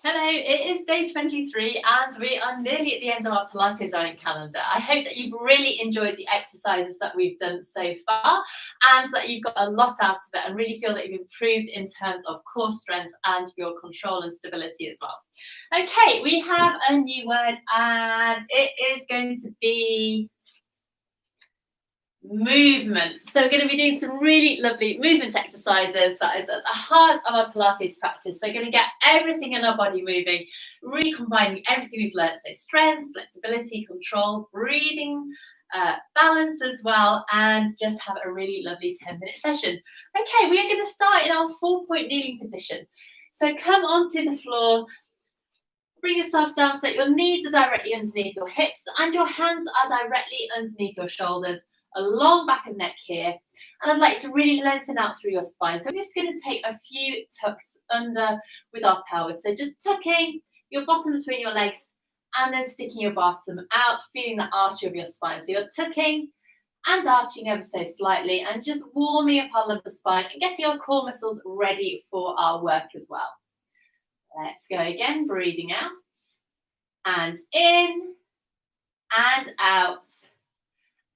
Hello, it is day 23 and we are nearly at the end of our Pilates learning calendar. I hope that you've really enjoyed the exercises that we've done so far and that you've got a lot out of it and really feel that you've improved in terms of core strength and your control and stability as well. Okay, we have a new word and it is going to be movement. So we're going to be doing some really lovely movement exercises that is at the heart of our Pilates practice. So we're going to get everything in our body moving, really combining everything we've learned. So strength, flexibility, control, breathing, balance as well, and just have a really lovely 10-minute session. Okay, we are going to start in our 4-point kneeling position. So come onto the floor, bring yourself down so that your knees are directly underneath your hips and your hands are directly underneath your shoulders. A long back of neck here, and I'd like to really lengthen out through your spine. So I'm just going to take a few tucks under with our pelvis. So just tucking your bottom between your legs and then sticking your bottom out, feeling the arch of your spine. So you're tucking and arching ever so slightly and just warming up our lumbar spine and getting our core muscles ready for our work as well. Let's go again, breathing out and in and out.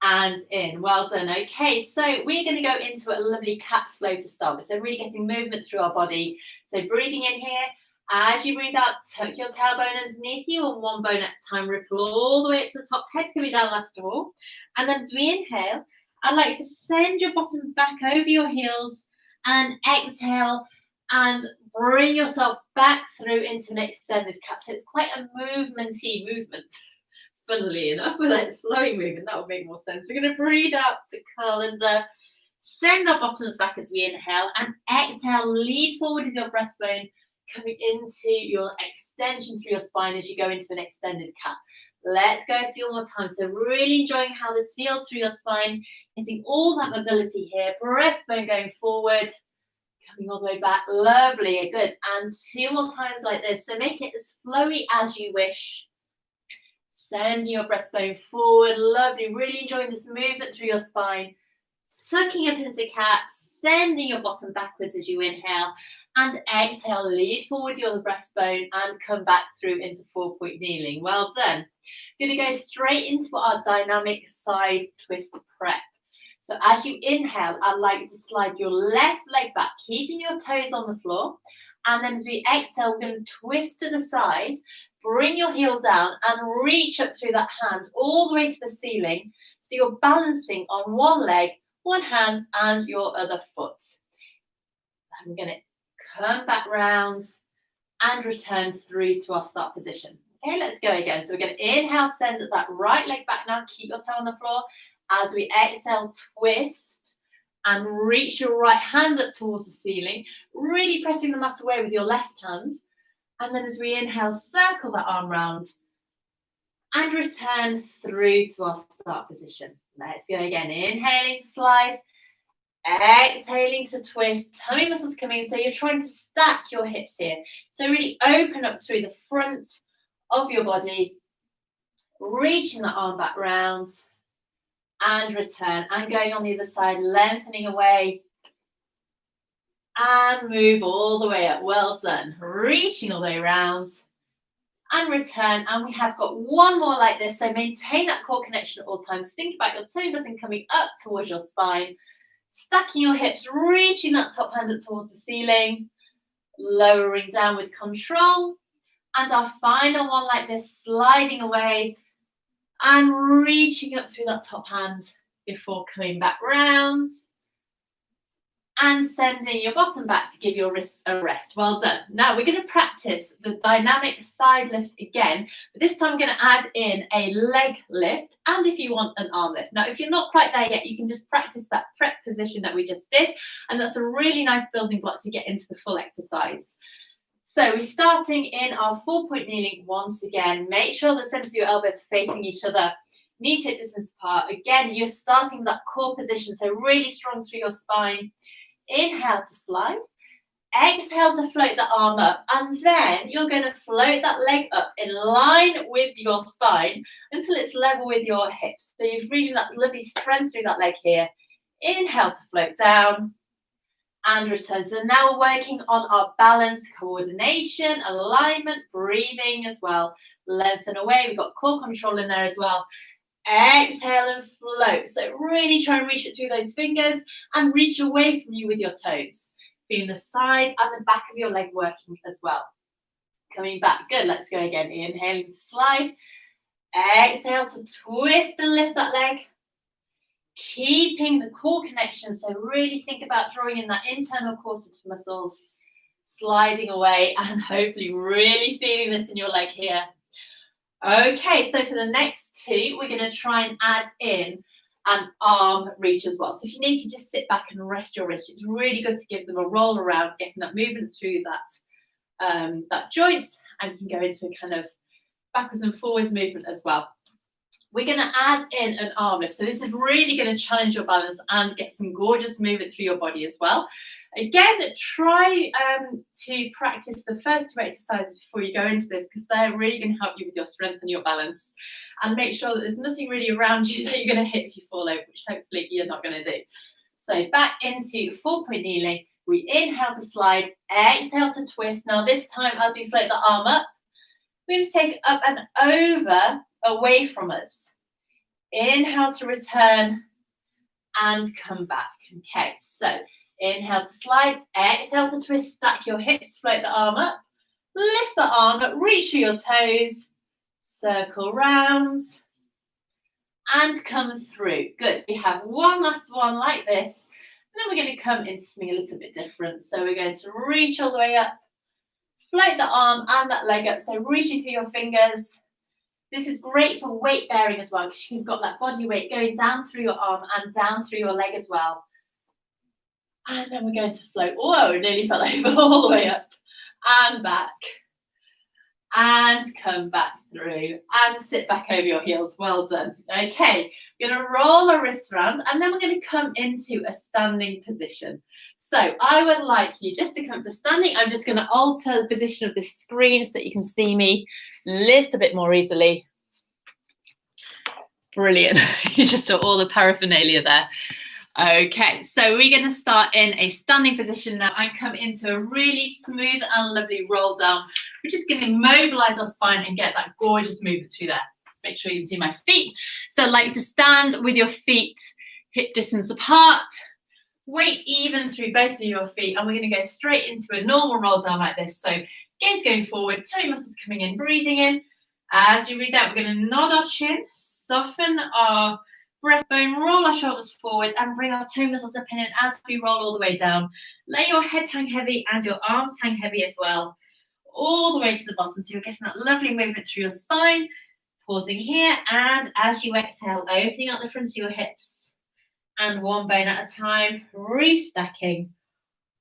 And in. Well done. Okay, so we're going to go into a lovely cat flow to start with. So really getting movement through our body. So breathing in here. As you breathe out, tuck your tailbone underneath you on one bone at a time. Ripple all the way up to the top. Head's going to be down last of all. And then as we inhale, I'd like to send your bottom back over your heels and exhale and bring yourself back through into an extended cat. So it's quite a movementy movement. Funnily enough, with like flowing movement, that would make more sense. We're going to breathe out to curl under, send our bottoms back as we inhale, and exhale, lean forward with your breastbone, coming into your extension through your spine as you go into an extended cat. Let's go a few more times. So really enjoying how this feels through your spine, getting all that mobility here, breastbone going forward, coming all the way back. Lovely, good. And 2 more times like this. So make it as flowy as you wish. Sending your breastbone forward, lovely, really enjoying this movement through your spine. Sucking up into cat, sending your bottom backwards as you inhale, and exhale, lead forward your breastbone and come back through into 4-point kneeling. Well done. We're going to go straight into our dynamic side twist prep. So as you inhale, I'd like you to slide your left leg back, keeping your toes on the floor. And then as we exhale, we're going to twist to the side. Bring your heel down and reach up through that hand all the way to the ceiling. So you're balancing on one leg, one hand, and your other foot. I'm going to come back round and return through to our start position. Okay, let's go again. So we're going to inhale, send that right leg back now. Keep your toe on the floor. As we exhale, twist and reach your right hand up towards the ceiling, really pressing the mat away with your left hand. And then as we inhale, circle that arm round and return through to our start position. Let's go again. Inhaling to slide, exhaling to twist, tummy muscles coming in. So you're trying to stack your hips here. So really open up through the front of your body, reaching that arm back round and return. And going on the other side, lengthening away. And move all the way up. Well done. Reaching all the way around and return. And we have got one more like this. So maintain that core connection at all times. Think about your toe buzzing coming up towards your spine. Stacking your hips, reaching that top hand up towards the ceiling. Lowering down with control. And our final one like this, sliding away and reaching up through that top hand before coming back round. And sending your bottom back to give your wrists a rest. Well done. Now we're going to practice the dynamic side lift again, but this time I'm going to add in a leg lift and if you want an arm lift. Now if you're not quite there yet, you can just practice that prep position that we just did, and that's a really nice building block to get into the full exercise. So we're starting in our 4-point kneeling once again. Make sure the centers of your elbows are facing each other, knees hip distance apart. Again, you're starting that core position, so really strong through your spine. Inhale to slide, exhale to float the arm up, and then you're going to float that leg up in line with your spine until it's level with your hips. So you're feeling that lovely strength through that leg here. Inhale to float down, and return. So now we're working on our balance, coordination, alignment, breathing as well. Lengthen away. We've got core control in there as well. Exhale and float. So really try and reach it through those fingers and reach away from you with your toes. Feeling the side and the back of your leg working as well. Coming back. Good. Let's go again. Inhaling to slide. Exhale to twist and lift that leg. Keeping the core connection. So really think about drawing in that internal corset muscles. Sliding away and hopefully really feeling this in your leg here. Okay, so for the next two, we're going to try and add in an arm reach as well. So if you need to just sit back and rest your wrist, it's really good to give them a roll around, getting that movement through that joint, and you can go into a kind of backwards and forwards movement as well. We're going to add in an arm lift. So this is really going to challenge your balance and get some gorgeous movement through your body as well. Again, try to practice the first two exercises before you go into this, because they're really going to help you with your strength and your balance. And make sure that there's nothing really around you that you're going to hit if you fall over, which hopefully you're not going to do. So back into 4-point kneeling. We inhale to slide, exhale to twist. Now this time, as we float the arm up, we're going to take it up and over, away from us. Inhale to return and come back. Okay, so inhale to slide, exhale to twist, stack your hips, float the arm up, lift the arm up, reach for your toes, circle round, and come through. Good. We have one last one like this, and then we're going to come into something a little bit different. So we're going to reach all the way up, float the arm and that leg up, so reaching through your fingers. This is great for weight bearing as well, because you've got that body weight going down through your arm and down through your leg as well. And then we're going to float. Whoa, nearly fell over all the way up and back. And come back through and sit back over your heels. Well done. Okay, we're going to roll our wrists around and then we're going to come into a standing position. So I would like you just to come to standing. I'm just going to alter the position of the screen so that you can see me a little bit more easily. Brilliant. You just saw all the paraphernalia there. Okay, so we're going to start in a standing position now and come into a really smooth and lovely roll down. We're just going to mobilize our spine and get that gorgeous movement through there. Make sure you can see my feet. So I'd like you to stand with your feet hip distance apart, weight even through both of your feet, and we're going to go straight into a normal roll down like this. So gaze going forward, tummy muscles coming in, breathing in. As you breathe out, we're going to nod our chin, soften our breastbone, roll our shoulders forward and bring our toe muscles up and in as we roll all the way down. Let your head hang heavy and your arms hang heavy as well, all the way to the bottom. So you're getting that lovely movement through your spine. Pausing here, and as you exhale, opening up the front of your hips and one bone at a time, restacking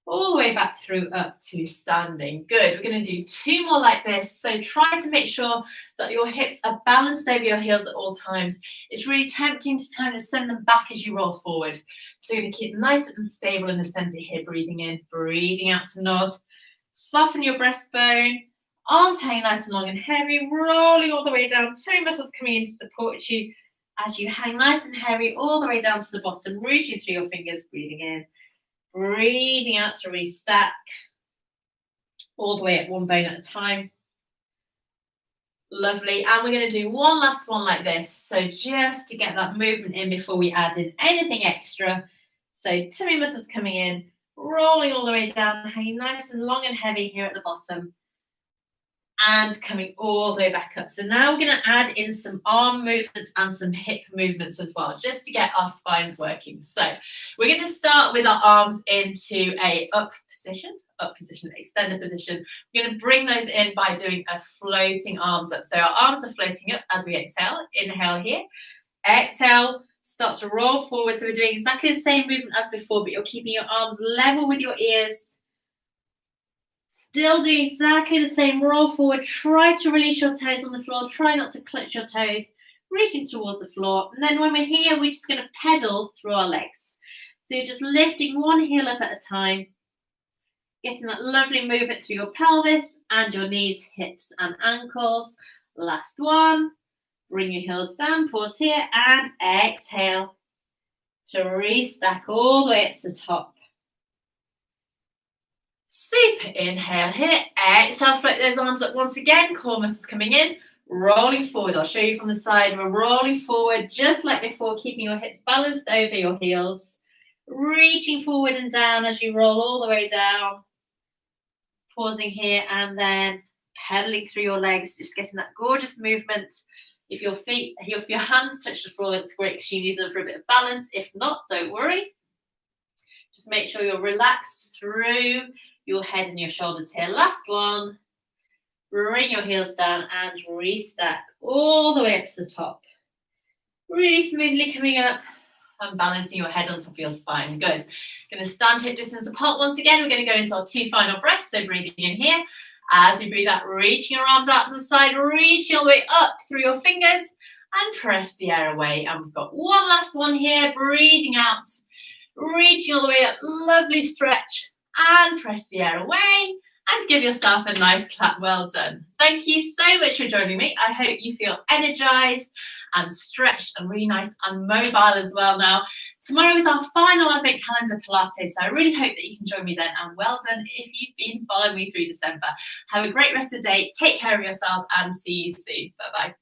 all the way back through up to standing. Good. We're going to do two more like this. So try to make sure that your hips are balanced over your heels at all times. It's really tempting to kind of send them back as you roll forward. So you're going to keep nice and stable in the center here, breathing in, breathing out to nod. Soften your breastbone, arms hanging nice and long and heavy, rolling all the way down, toe muscles coming in to support you as you hang nice and heavy all the way down to the bottom, reaching through your fingers, breathing in. Breathing out to restack all the way at one bone at a time. Lovely. And we're going to do one last one like this. So just to get that movement in before we add in anything extra. So tummy muscles coming in, rolling all the way down, hanging nice and long and heavy here at the bottom. And coming all the way back up. So now we're going to add in some arm movements and some hip movements as well, just to get our spines working. So we're going to start with our arms into a up position, extended position. We're going to bring those in by doing a floating arms up. So our arms are floating up as we exhale. Inhale here. Exhale, start to roll forward. So we're doing exactly the same movement as before, but you're keeping your arms level with your ears. Still doing exactly the same, roll forward, try to release your toes on the floor, try not to clutch your toes, reaching towards the floor. And then when we're here, we're just going to pedal through our legs. So you're just lifting one heel up at a time, getting that lovely movement through your pelvis and your knees, hips and ankles. Last one, bring your heels down, pause here and exhale to restack all the way up to the top. Super. Inhale here. Exhale, float those arms up once again. Core muscles coming in. Rolling forward. I'll show you from the side. We're rolling forward just like before, keeping your hips balanced over your heels. Reaching forward and down as you roll all the way down. Pausing here and then pedaling through your legs, just getting that gorgeous movement. If your hands touch the floor, it's great because you need them for a bit of balance. If not, don't worry. Just make sure you're relaxed through your head and your shoulders here. Last one. Bring your heels down and restack all the way up to the top. Really smoothly coming up and balancing your head on top of your spine. Good. Going to stand hip distance apart once again. We're going to go into our 2 final breaths. So breathing in here. As you breathe out, reaching your arms out to the side, reaching all the way up through your fingers and press the air away. And we've got one last one here. Breathing out, reaching all the way up. Lovely stretch and press the air away. And give yourself a nice clap. Well done. Thank you so much for joining me. I hope you feel energized and stretched and really nice and mobile as well now. Tomorrow is our final Advent Calendar Pilates, so I really hope that you can join me then. And well done if you've been following me through December. Have a great rest of the day. Take care of yourselves and see you soon. Bye-bye.